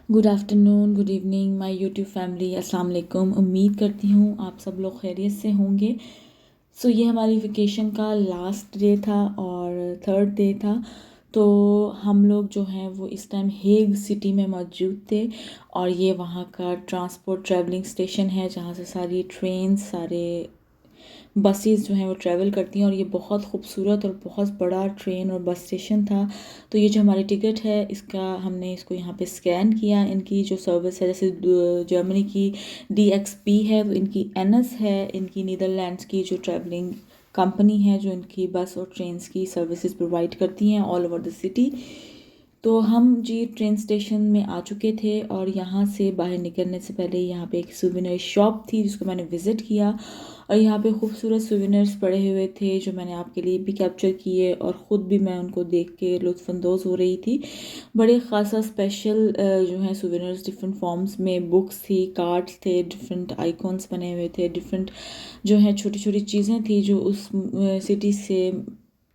Good afternoon, good evening my YouTube family. अस्सलाम वालेकुम। उम्मीद करती हूँ आप सब लोग खैरियत से होंगे। ये हमारी वेकेशन का लास्ट डे था और थर्ड डे था। तो हम लोग जो हैं वो इस टाइम हेग सिटी में मौजूद थे और ये वहाँ का ट्रांसपोर्ट ट्रैवलिंग स्टेशन है जहाँ से सारी ट्रेन सारे बसेस जो हैं वो ट्रैवल करती हैं और ये बहुत खूबसूरत और बहुत बड़ा ट्रेन और बस स्टेशन था। तो ये जो हमारी टिकट है इसका हमने इसको यहाँ पे स्कैन किया। इनकी जो सर्विस है जैसे जर्मनी की DXB है, तो इनकी NS है, इनकी नीदरलैंड्स की जो ट्रैवलिंग कंपनी है जो इनकी बस और ट्रेन्स की सर्विसेज प्रोवाइड करती हैं ऑल ओवर द सिटी। तो हम जी ट्रेन स्टेशन में आ चुके थे और यहाँ से बाहर निकलने से पहले यहाँ पे एक सुवेनिर शॉप थी जिसको मैंने विज़िट किया और यहाँ पे खूबसूरत सुवेनिर्स पड़े हुए थे जो मैंने आपके लिए भी कैप्चर किए और ख़ुद भी मैं उनको देख के लुत्फ़अंदोज़ हो रही थी। बड़े ख़ासा स्पेशल जो हैं सुवेनिर्स डिफरेंट फॉर्म्स में बुक्स थी, कार्ड्स थे, डिफरेंट आइकॉन्स बने हुए थे, डिफरेंट जो हैं छोटी छोटी चीज़ें थी जो उस सिटी से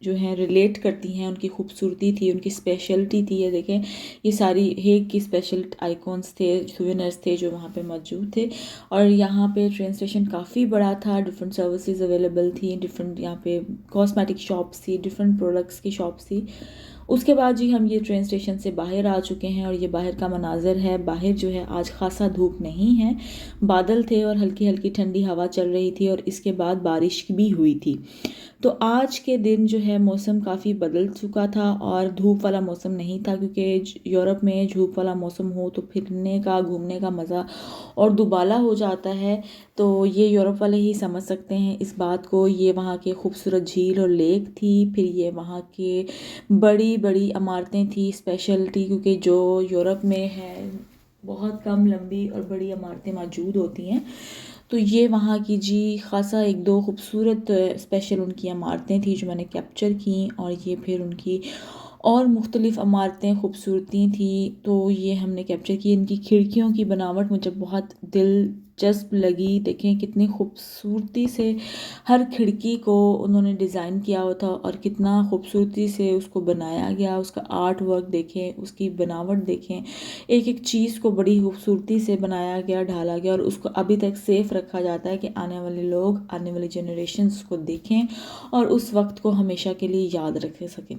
जो हैं रिलेट करती हैं। उनकी खूबसूरती थी, उनकी स्पेशलिटी थी। ये देखें, ये सारी हेग की स्पेशल आइकॉन्स थे, सुवेनिर्स थे जो वहाँ पे मौजूद थे। और यहाँ पे ट्रेन स्टेशन काफ़ी बड़ा था, डिफरेंट सर्विसेज अवेलेबल थी, डिफरेंट यहाँ पे कॉस्मेटिक शॉप्स थी, डिफरेंट प्रोडक्ट्स की शॉप्स थी। उसके बाद जी हम ये ट्रेन स्टेशन से बाहर आ चुके हैं और ये बाहर का मनाज़र है। बाहर जो है आज ख़ासा धूप नहीं है, बादल थे और हल्की हल्की ठंडी हवा चल रही थी और इसके बाद बारिश भी हुई थी। तो आज के दिन जो है मौसम काफ़ी बदल चुका था और धूप वाला मौसम नहीं था, क्योंकि यूरोप में धूप वाला मौसम हो तो फिरने का घूमने का मज़ा और दुबाला हो जाता है। तो ये यूरोप वाले ही समझ सकते हैं इस बात को। ये वहाँ के खूबसूरत झील और लेक थी, फिर ये वहाँ के बड़ी बड़ी इमारतें थी स्पेशलिटी, क्योंकि जो यूरोप में है बहुत कम लंबी और बड़ी इमारतें मौजूद होती हैं। तो ये वहाँ की जी ख़ासा एक दो खूबसूरत स्पेशल उनकी इमारतें थी जो मैंने कैप्चर की और ये फिर उनकी और मुख्तलिफ़ इमारतें खूबसूरती थी तो ये हमने कैप्चर की। इनकी खिड़कियों की बनावट मुझे बहुत दिलचस्प लगी। देखें कितनी खूबसूरती से हर खिड़की को उन्होंने डिज़ाइन किया हुआ था और कितना खूबसूरती से उसको बनाया गया। उसका आर्ट वर्क देखें, उसकी बनावट देखें, एक एक चीज़ को बड़ी खूबसूरती से बनाया गया, ढाला गया और उसको अभी तक सेफ रखा जाता है कि आने वाले लोग, आने वाली जनरेशन उसको देखें और उस वक्त को हमेशा के लिए याद रख सकें।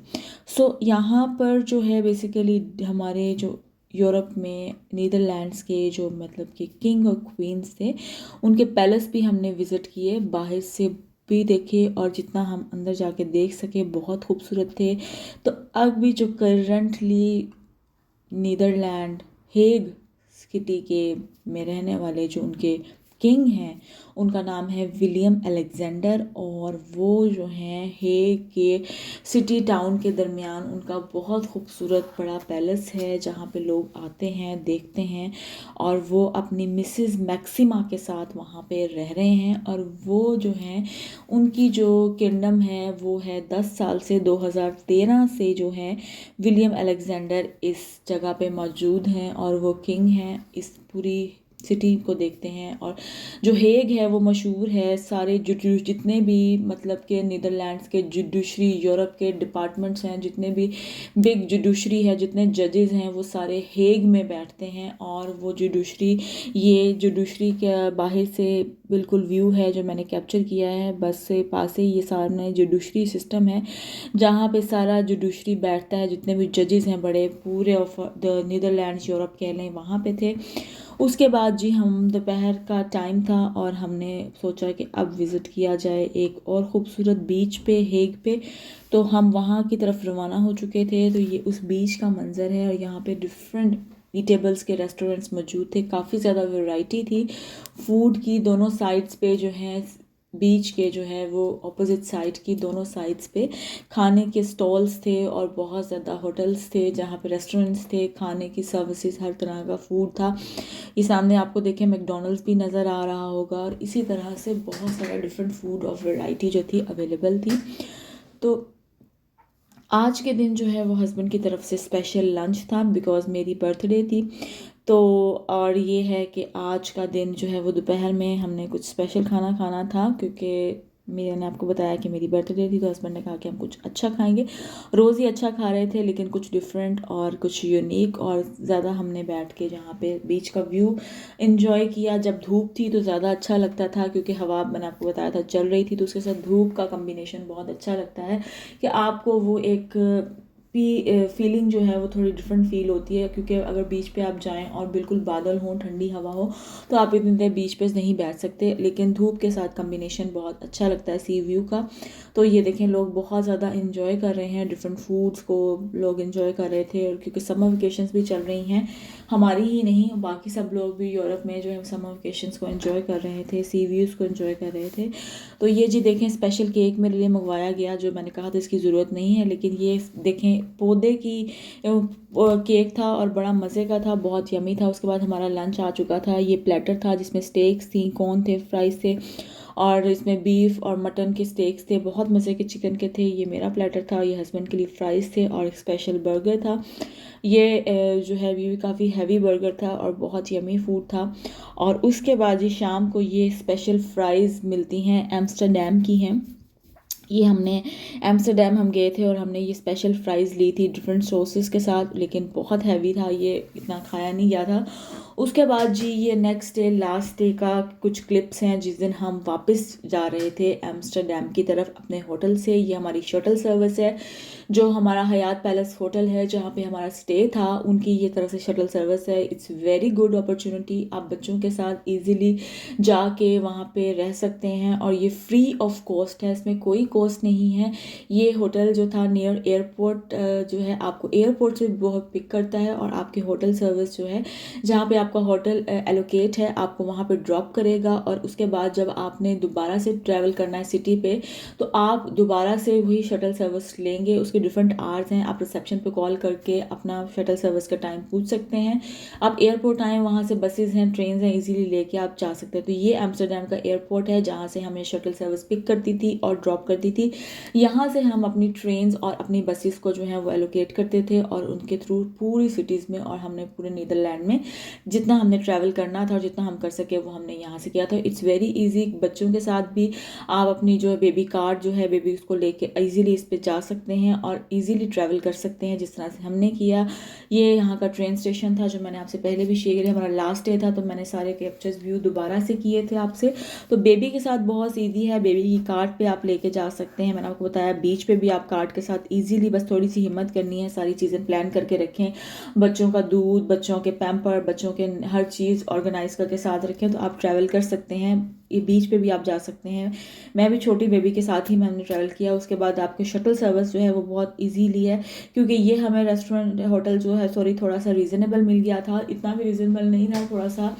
यहाँ पर जो है बेसिकली हमारे जो यूरोप में नीदरलैंड्स के जो मतलब कि किंग और क्वींस थे उनके पैलेस भी हमने विज़िट किए, बाहर से भी देखे और जितना हम अंदर जाके देख सके बहुत खूबसूरत थे। तो अब भी जो करंटली नीदरलैंड हेग सिटी के में रहने वाले जो उनके किंग हैं उनका नाम है विलियम अलेक्जेंडर और वो जो हैं हेग के सिटी टाउन के दरमियान उनका बहुत खूबसूरत बड़ा पैलेस है जहाँ पे लोग आते हैं, देखते हैं और वो अपनी मिसेस मैक्सिमा के साथ वहाँ पे रह रहे हैं। और वो जो हैं उनकी जो किंगडम है वो है 10 साल से 2013 से जो है विलियम अलेक्जेंडर इस जगह पे मौजूद हैं और वो किंग हैं। इस पूरी सिटी को देखते हैं और जो हेग है वो मशहूर है, सारे जितने भी मतलब के नीदरलैंड्स के जुडिशरी, यूरोप के डिपार्टमेंट्स हैं, जितने भी बिग जुडिशरी है, जितने जजेस हैं वो सारे हेग में बैठते हैं। और वो जुडिशरी, ये जुडिशरी के बाहर से बिल्कुल व्यू है जो मैंने कैप्चर किया है, बस से पास ही ये सामने जुडिशरी सिस्टम है जहाँ पे सारा जुडिशरी बैठता है, जितने भी जजेस हैं बड़े पूरे ऑफ द नीदरलैंड्स यूरोप कह लें वहाँ पे थे। उसके बाद जी हम दोपहर का टाइम था और हमने सोचा कि अब विज़िट किया जाए एक और ख़ूबसूरत बीच पे हेग पे। तो हम वहाँ की तरफ रवाना हो चुके थे। तो ये उस बीच का मंज़र है और यहाँ पे डिफरेंट ईटेबल्स के रेस्टोरेंट्स मौजूद थे, काफ़ी ज़्यादा वैरायटी थी फूड की। दोनों साइड्स पे जो है बीच के जो है वो ऑपोजिट साइड की दोनों साइड्स पे खाने के स्टॉल्स थे और बहुत ज़्यादा होटल्स थे जहाँ पे रेस्टोरेंट्स थे, खाने की सर्विसेज, हर तरह का फूड था। ये सामने आपको देखें मैकडॉनल्ड्स भी नज़र आ रहा होगा और इसी तरह से बहुत सारा डिफरेंट फूड और वैरायटी जो थी अवेलेबल थी। तो आज के दिन जो है वो हस्बैंड की तरफ से स्पेशल लंच था बिकॉज़ मेरी बर्थडे थी। तो और ये है कि आज का दिन जो है वो दोपहर में हमने कुछ स्पेशल खाना खाना था क्योंकि मैंने आपको बताया कि मेरी बर्थडे थी तो हस्बैंड ने कहा कि हम कुछ अच्छा खाएंगे। रोज़ ही अच्छा खा रहे थे लेकिन कुछ डिफरेंट और कुछ यूनिक, और ज़्यादा हमने बैठ के जहाँ पे बीच का व्यू इन्जॉय किया। जब धूप थी तो ज़्यादा अच्छा लगता था क्योंकि हवा, मैंने आपको बताया था, चल रही थी, तो उसके साथ धूप का कम्बिनेशन बहुत अच्छा लगता है कि आपको वो एक फीलिंग जो है वो थोड़ी डिफरेंट फील होती है। क्योंकि अगर बीच पे आप जाएं और बिल्कुल बादल हों, ठंडी हवा हो, तो आप इतनी देर बीच पे नहीं बैठ सकते, लेकिन धूप के साथ कम्बिनेशन बहुत अच्छा लगता है सी व्यू का। तो ये देखें, लोग बहुत ज़्यादा इन्जॉय कर रहे हैं, डिफरेंट फूड्स को लोग इन्जॉय कर रहे थे। और क्योंकि समर वेकेशंस भी चल रही हैं, हमारी ही नहीं, बाकी सब लोग भी यूरोप में जो है समर वेकेशंस को एंजॉय कर रहे थे, सी व्यूज़ को एंजॉय कर रहे थे। तो ये जी देखें, स्पेशल केक मेरे लिए मंगवाया गया, जो मैंने कहा था इसकी ज़रूरत नहीं है, लेकिन ये देखें पौधे की केक था और बड़ा मज़े का था, बहुत यमी था। उसके बाद हमारा लंच आ चुका था। ये प्लेटर था जिसमें स्टेक्स थी, कॉर्न थे, फ्राइज़ थे, और इसमें बीफ और मटन के स्टेक्स थे, बहुत मज़े के चिकन के थे। ये मेरा प्लेटर था, ये हस्बैंड के लिए फ्राइज़ थे, और एक स्पेशल बर्गर था। ये जो है ये भी काफ़ी हैवी बर्गर था और बहुत यमी फूड था। और उसके बाद ही शाम को ये स्पेशल फ्राइज़ मिलती हैं, एम्स्टरडैम की हैं। ये हमने एम्स्टरडैम हम गए थे और हमने ये स्पेशल फ़्राइज़ ली थी डिफरेंट सॉसेस के साथ, लेकिन बहुत हैवी था, ये इतना खाया नहीं गया था। उसके बाद जी ये नेक्स्ट डे, लास्ट डे का कुछ क्लिप्स हैं जिस दिन हम वापस जा रहे थे एम्स्टरडैम की तरफ अपने होटल से। ये हमारी शटल सर्विस है, जो हमारा हयात पैलेस होटल है जहाँ पे हमारा स्टे था, उनकी ये तरफ से शटल सर्विस है। इट्स वेरी गुड अपॉर्चुनिटी, आप बच्चों के साथ इजीली जाके वहाँ पे रह सकते हैं, और ये फ्री ऑफ कॉस्ट है, इसमें कोई कॉस्ट नहीं है। ये होटल जो था नियर एयरपोर्ट जो है, आपको एयरपोर्ट से बहुत पिक करता है, और आपके होटल सर्विस जो है, जहाँ पे आपका होटल एलोकेट है, आपको वहाँ पे ड्रॉप करेगा। और उसके बाद जब आपने दोबारा से ट्रैवल करना है सिटी पे, तो आप दोबारा से वही शटल सर्विस लेंगे। उसके डिफरेंट आवर्स हैं, आप रिसेप्शन पे कॉल करके अपना शटल सर्विस का टाइम पूछ सकते हैं। आप एयरपोर्ट आएँ, वहाँ से बसेस हैं, ट्रेन हैं, इजीली लेके आप जा सकते हैं। तो ये एम्स्टरडैम का एयरपोर्ट है जहाँ से हमें शटल सर्विस पिक करती थी और ड्रॉप करती थी। यहाँ से हम अपनी ट्रेन्स और अपनी बसेस को जो है वो एलोकेट करते थे, और उनके थ्रू पूरी सिटीज़ में, और हमने पूरे नीदरलैंड में जितना हमने ट्रैवल करना था और जितना हम कर सके वो हमने यहाँ से किया था। इट्स वेरी ईजी, बच्चों के साथ भी आप अपनी जो है बेबी कार्ड जो है, बेबी उसको लेके ईजिली इस पर जा सकते हैं और ईजिली ट्रैवल कर सकते हैं जिस तरह से हमने किया। ये यहाँ का ट्रेन स्टेशन था जो मैंने आपसे पहले भी शेयर किया, हमारा लास्ट डे था, तो मैंने सारे कैप्चर्स व्यू दोबारा से किए थे आपसे। तो बेबी के साथ बहुत ईजी है, बेबी की कार्ट पे आप लेके जा सकते हैं। मैंने आपको बताया बीच पे भी आप कार्ट के साथ इजीली, बस थोड़ी सी हिम्मत करनी है, सारी चीज़ें प्लान करके रखें, बच्चों का दूध, बच्चों के पैम्पर, बच्चों के हर चीज़ ऑर्गेनाइज करके साथ रखें, तो आप ट्रैवल कर सकते हैं। ये बीच पे भी आप जा सकते हैं। मैं भी छोटी बेबी के साथ ही मैंने ट्रैवल किया। उसके बाद आपके शटल सर्विस जो है वो बहुत इजीली है, क्योंकि ये हमें रेस्टोरेंट होटल जो है, सॉरी, थोड़ा सा रीज़नेबल मिल गया था। इतना भी रीज़नेबल नहीं था, थोड़ा सा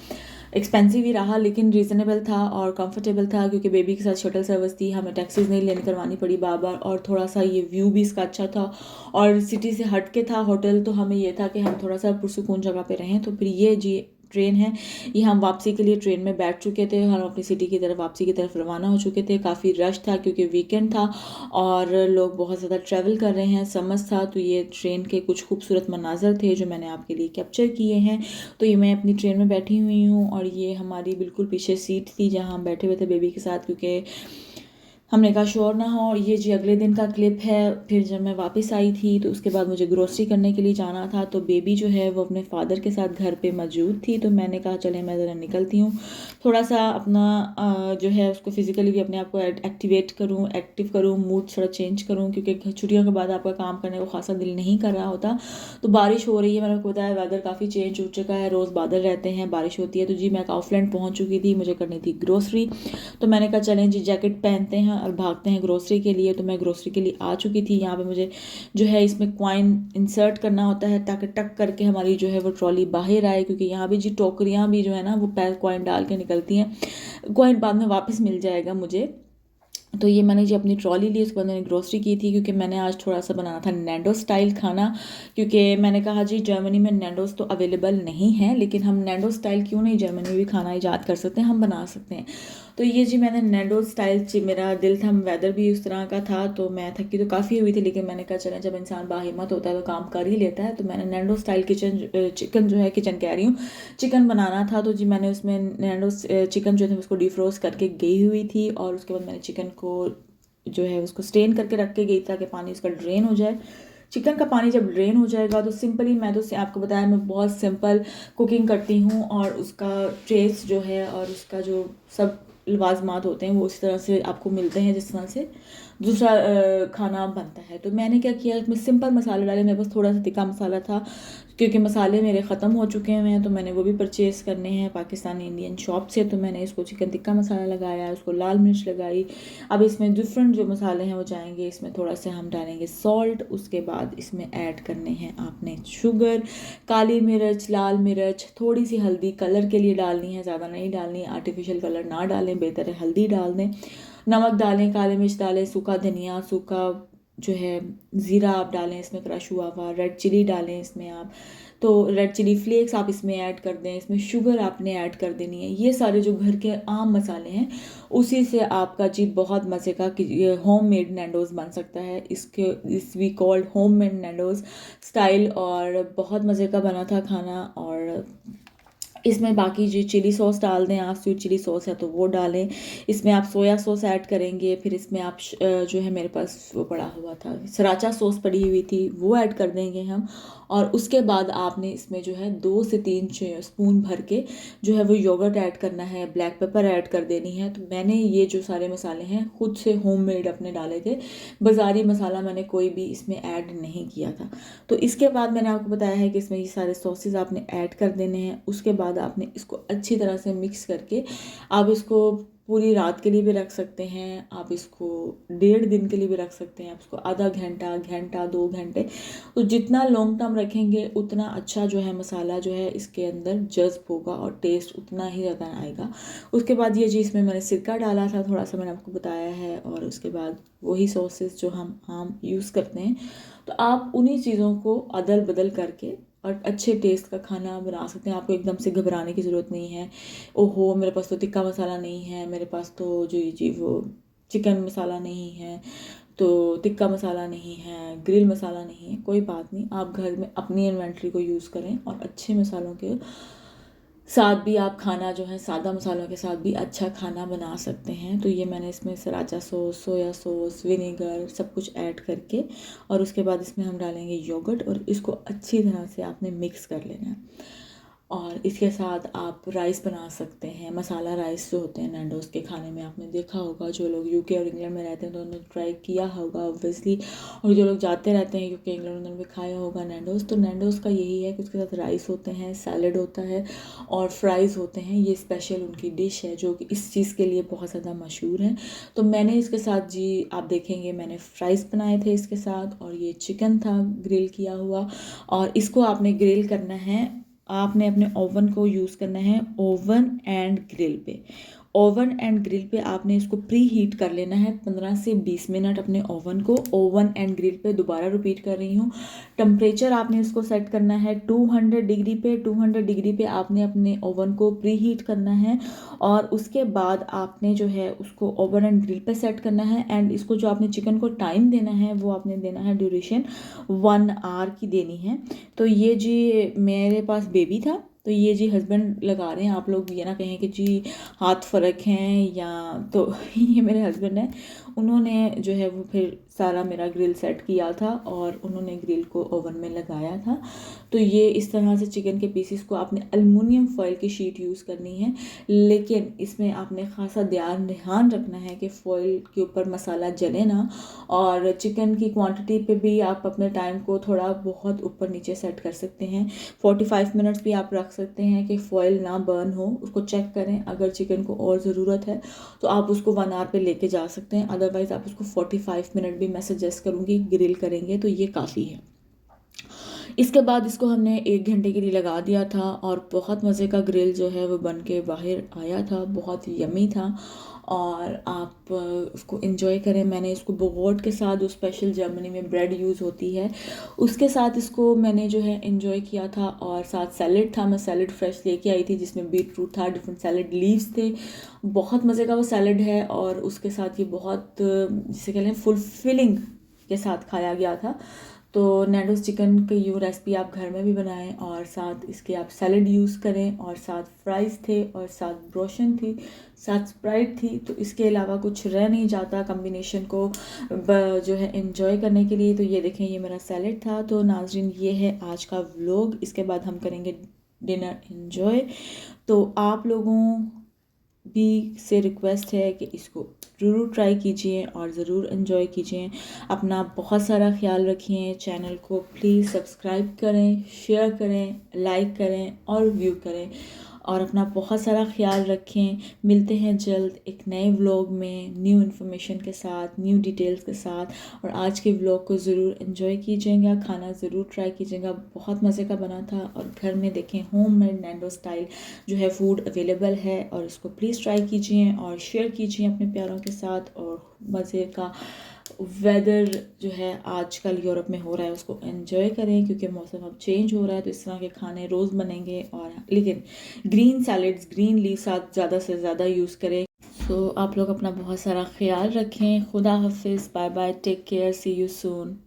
एक्सपेंसिव ही रहा, लेकिन रीज़नेबल था और कंफर्टेबल था, क्योंकि बेबी के साथ शटल सर्विस थी, हमें टैक्सीज नहीं लेनी करवानी पड़ी बार बार, और थोड़ा सा ये व्यू भी इसका अच्छा था, और सिटी से हट के था होटल, तो हमें ये था कि हम थोड़ा सा पुरसुकून जगह पे रहें। तो फिर ये जी ट्रेन है, ये हम वापसी के लिए ट्रेन में बैठ चुके थे, हम अपनी सिटी की तरफ वापसी की तरफ रवाना हो चुके थे। काफ़ी रश था क्योंकि वीकेंड था और लोग बहुत ज़्यादा ट्रैवल कर रहे हैं, समर्स था, तो ये ट्रेन के कुछ खूबसूरत मनाजर थे जो मैंने आपके लिए कैप्चर किए हैं। तो ये मैं अपनी ट्रेन में बैठी हुई हूँ, और ये हमारी बिल्कुल पीछे सीट थी जहाँ हम बैठे हुए थे बेबी के साथ, क्योंकि हमने कहा शोर ना हो। और ये जी अगले दिन का क्लिप है। फिर जब मैं वापस आई थी तो उसके बाद मुझे ग्रोसरी करने के लिए जाना था, तो बेबी जो है वो अपने फादर के साथ घर पे मौजूद थी, तो मैंने कहा चले मैं ज़रा निकलती हूँ, थोड़ा सा अपना जो है उसको फिज़िकली भी अपने आप को एक्टिवेट करूँ, एक्टिव करूँ, मूड थोड़ा चेंज करूँ, क्योंकि छुट्टियों के बाद आपका काम करने को खासा दिल नहीं कर रहा होता। तो बारिश हो रही है, मैंने आपको बताया वेदर काफ़ी चेंज हो चुका है, रोज़ बादल रहते हैं, बारिश होती है। तो जी मैं काउफलैंड पहुँच चुकी थी, मुझे करनी थी ग्रोसरी, तो मैंने कहा चलें जी जैकेट पहनते हैं और भागते हैं ग्रोसरी के लिए। तो मैं ग्रोसरी के लिए आ चुकी थी। यहाँ पे मुझे जो है इसमें कॉइन इंसर्ट करना होता है ताकि टक करके हमारी जो है वो ट्रॉली बाहर आए, क्योंकि यहाँ भी जी टोकरियाँ भी जो है ना वो पैर कॉइन डाल के निकलती हैं, कॉइन बाद में वापस मिल जाएगा मुझे। तो ये मैंने जी अपनी ट्रॉली ली, उसके बाद मैंने ग्रोसरी की थी, क्योंकि मैंने आज थोड़ा सा बनाना था नैंडो स्टाइल खाना, क्योंकि मैंने कहा जी जर्मनी में नैंडोस तो अवेलेबल नहीं है, लेकिन हम नैंडो स्टाइल क्यों नहीं जर्मनी में भी खाना ईजाद कर सकते हैं, हम बना सकते हैं। तो ये जी मैंने नैंडोज़ स्टाइल मेरा दिल था, वेदर भी उस तरह का था, तो मैं थकी तो काफ़ी हुई थी, लेकिन मैंने कहा चलें जब इंसान बाहिम्मत होता है तो काम कर ही लेता है। तो मैंने नैंडोज़ स्टाइल चिकन जो है, किचन कह रही हूँ, चिकन बनाना था। तो जी मैंने उसमें नैंडोज़ चिकन जो है उसको डिफ्रोस्ट करके गई हुई थी, और उसके बाद मैंने चिकन को जो है उसको स्टेन करके रख के गई ताकि पानी उसका ड्रेन हो जाए। चिकन का पानी जब ड्रेन हो जाएगा तो सिंपली, मैं तो आपको बताया मैं बहुत सिंपल कुकिंग करती हूँ, और उसका टेस्ट जो है और उसका जो सब लवाजमात होते हैं वो उस तरह से आपको मिलते हैं जिस तरह से दूसरा खाना बनता है। तो मैंने क्या किया, इसमें सिंपल मसाले डाले, मेरे पास थोड़ा सा तिक्का मसाला था क्योंकि मसाले मेरे ख़त्म हो चुके हैं, तो मैंने वो भी परचेज़ करने हैं पाकिस्तानी इंडियन शॉप से। तो मैंने इसको चिकन टिक्का मसाला लगाया, उसको लाल मिर्च लगाई। अब इसमें डिफरेंट जो मसाले हैं वो जाएंगे, इसमें थोड़ा सा हम डालेंगे सॉल्ट, उसके बाद इसमें ऐड करने हैं आपने शुगर, काली मिर्च, लाल मिर्च, थोड़ी सी हल्दी कलर के लिए डालनी है, ज़्यादा नहीं डालनी, आर्टिफिशियल कलर ना डालें, बेहतर है हल्दी डाल दें। नमक डालें, काली मिर्च डालें, सूखा धनिया, सूखा जो है ज़ीरा आप डालें इसमें क्रश हुआ हुआ, रेड चिली डालें इसमें आप, तो रेड चिली फ्लेक्स आप इसमें ऐड कर दें, इसमें शुगर आपने ऐड कर देनी है। ये सारे जो घर के आम मसाले हैं उसी से आपका जी बहुत मज़े का होम मेड नैंडोज़ बन सकता है। इस we called home made Nando's style, और बहुत मज़े का बना था खाना। और इसमें बाकी जो चिली सॉस डाल दें आप, स्वीट चिली सॉस है तो वो डालें, इसमें आप सोया सॉस ऐड करेंगे, फिर इसमें आप जो है मेरे पास वो पड़ा हुआ था सराचा सॉस पड़ी हुई थी वो ऐड कर देंगे हम। और उसके बाद आपने इसमें जो है 2 से 3 स्पून भर के जो है वो योगर्ट ऐड करना है, ब्लैक पेपर ऐड कर देनी है। तो मैंने ये जो सारे मसाले हैं खुद से होममेड अपने डाले थे, बाज़ारी मसाला मैंने कोई भी इसमें ऐड नहीं किया था। तो इसके बाद मैंने आपको बताया है कि इसमें ये सारे सॉसेज आपने ऐड कर देने हैं। उसके बाद आपने इसको अच्छी तरह से मिक्स करके आप इसको पूरी रात के लिए भी रख सकते हैं, आप इसको 1.5 दिन के लिए भी रख सकते हैं, आप इसको आधा घंटा, घंटा, 2 घंटे, तो जितना लॉन्ग टर्म रखेंगे उतना अच्छा जो है मसाला जो है इसके अंदर जज्ब होगा और टेस्ट उतना ही ज़्यादा आएगा। उसके बाद ये जी इसमें मैंने सिरका डाला था थोड़ा सा, मैंने आपको बताया है, और उसके बाद वही सॉसेस जो हम आम यूज़ करते हैं। तो आप उन्हीं चीज़ों को अदल बदल करके और अच्छे टेस्ट का खाना बना सकते हैं। आपको एकदम से घबराने की ज़रूरत नहीं है, ओहो मेरे पास तो टिक्का मसाला नहीं है, मेरे पास तो जो जी वो चिकन मसाला नहीं है, तो टिक्का मसाला नहीं है, ग्रिल मसाला नहीं है, कोई बात नहीं, आप घर में अपनी इन्वेंट्री को यूज़ करें और अच्छे मसालों के साथ भी आप खाना जो है सादा मसालों के साथ भी अच्छा खाना बना सकते हैं। तो ये मैंने इसमें सराचा सॉस, सोया सॉस, विनेगर सब कुछ ऐड करके, और उसके बाद इसमें हम डालेंगे योगर्ट, और इसको अच्छी तरह से आपने मिक्स कर लेना है। और इसके साथ आप राइस बना सकते हैं, मसाला राइस जो होते हैं नैंडोज़ के खाने में, आपने देखा होगा, जो लोग यूके और इंग्लैंड में रहते हैं तो उन्होंने ट्राई किया होगा ऑब्वियसली, और जो लोग जाते रहते हैं यूके इंग्लैंड उन्होंने भी खाया होगा नैंडोज़। तो नैंडोज़ का यही है कि उसके साथ राइस होते हैं, सैलड होता है और फ्राइज़ होते हैं। ये स्पेशल उनकी डिश है जो कि इस चीज़ के लिए बहुत ज़्यादा मशहूर है। तो मैंने इसके साथ जी आप देखेंगे मैंने फ्राइज़ बनाए थे इसके साथ, और ये चिकन था ग्रिल किया हुआ, और इसको आपने ग्रिल करना है, आपने अपने ओवन को यूज़ करना है ओवन एंड ग्रिल पे। ओवन एंड ग्रिल पे आपने इसको प्री हीट कर लेना है 15 से 20 मिनट अपने ओवन को। ओवन एंड ग्रिल पे दोबारा रिपीट कर रही हूँ, टेम्परेचर आपने इसको सेट करना है 200 डिग्री पे। 200 डिग्री पे आपने अपने ओवन को प्री हीट करना है, और उसके बाद आपने जो है उसको ओवन एंड ग्रिल पे सेट करना है। एंड इसको जो आपने चिकन को टाइम देना है वो आपने देना है ड्यूरेशन 1 आवर की देनी है। तो ये जी मेरे पास बेबी था, तो ये जी हस्बैंड लगा रहे हैं, आप लोग ये ना कहें कि जी हाथ फ़र्क हैं या, तो ये मेरे हस्बैंड हैं, उन्होंने जो है वो फिर सारा मेरा ग्रिल सेट किया था और उन्होंने ग्रिल को ओवन में लगाया था। तो ये इस तरह से चिकन के पीसेस को आपने एल्युमिनियम फॉयल की शीट यूज़ करनी है, लेकिन इसमें आपने खासा ध्यान रखना है कि फॉयल के ऊपर मसाला जले ना, और चिकन की क्वांटिटी पे भी आप अपने टाइम को थोड़ा बहुत ऊपर नीचे सेट कर सकते हैं। 45 मिनट्स भी आप रख सकते हैं कि फॉयल ना बर्न हो, उसको चेक करें, अगर चिकन को और ज़रूरत है तो आप उसको 1 आवर पे लेके जा सकते हैं, अदरवाइज़ आप उसको 45 मिनट भी मैं सजेस्ट करूँगी ग्रिल करेंगे तो ये काफ़ी है। इसके बाद इसको हमने 1 घंटे के लिए लगा दिया था और बहुत मज़े का ग्रिल जो है वो बन के बाहर आया था, बहुत यमी था और आप उसको एंजॉय करें। मैंने इसको बोगोट के साथ, जो स्पेशल जर्मनी में ब्रेड यूज़ होती है, उसके साथ इसको मैंने जो है एंजॉय किया था और साथ सैलेड था। मैं सैलेड फ्रेश लेके आई थी जिसमें बीट रूट था, डिफरेंट सैलेड लीव्स थे। बहुत मज़े का वो सैलेड है और उसके साथ ये बहुत जिसे कहते हैं फुलफिलिंग के साथ खाया गया था। तो नैंडोज़ चिकन की यूँ रेसिपी आप घर में भी बनाएं और साथ इसके आप सैलेड यूज़ करें और साथ फ्राइज़ थे और साथ ब्रोशन थी, साथ स्प्राइट थी। तो इसके अलावा कुछ रह नहीं जाता कम्बिनेशन को जो है एंजॉय करने के लिए। तो ये देखें, ये मेरा सैलेड था। तो नाज़रीन, ये है आज का व्लॉग। इसके बाद हम करेंगे डिनर एंजॉय। तो आप लोगों भी से रिक्वेस्ट है कि इसको ज़रूर ट्राई कीजिए और ज़रूर एंजॉय कीजिए। अपना बहुत सारा ख्याल रखिए। चैनल को प्लीज़ सब्सक्राइब करें, शेयर करें, लाइक करें और व्यू करें और अपना बहुत सारा ख्याल रखें। मिलते हैं जल्द एक नए व्लॉग में, न्यू इन्फॉर्मेशन के साथ, न्यू डिटेल्स के साथ। और आज के व्लॉग को ज़रूर एंजॉय कीजिएगा, खाना ज़रूर ट्राई कीजिएगा, बहुत मज़े का बना था। और घर में देखें, होम मेड नैंडो स्टाइल जो है फूड अवेलेबल है और इसको प्लीज़ ट्राई कीजिए और शेयर कीजिए अपने प्यारों के साथ। और मज़े का वेदर जो है आजकल यूरोप में हो रहा है उसको एंजॉय करें, क्योंकि मौसम अब चेंज हो रहा है। तो इस तरह के खाने रोज़ बनेंगे और लेकिन ग्रीन सैलेड्स, ग्रीन लीव्स आप ज़्यादा से ज़्यादा यूज़ करें। सो आप लोग अपना बहुत सारा ख्याल रखें। खुदा हाफिज़, bye bye, take care, see you soon.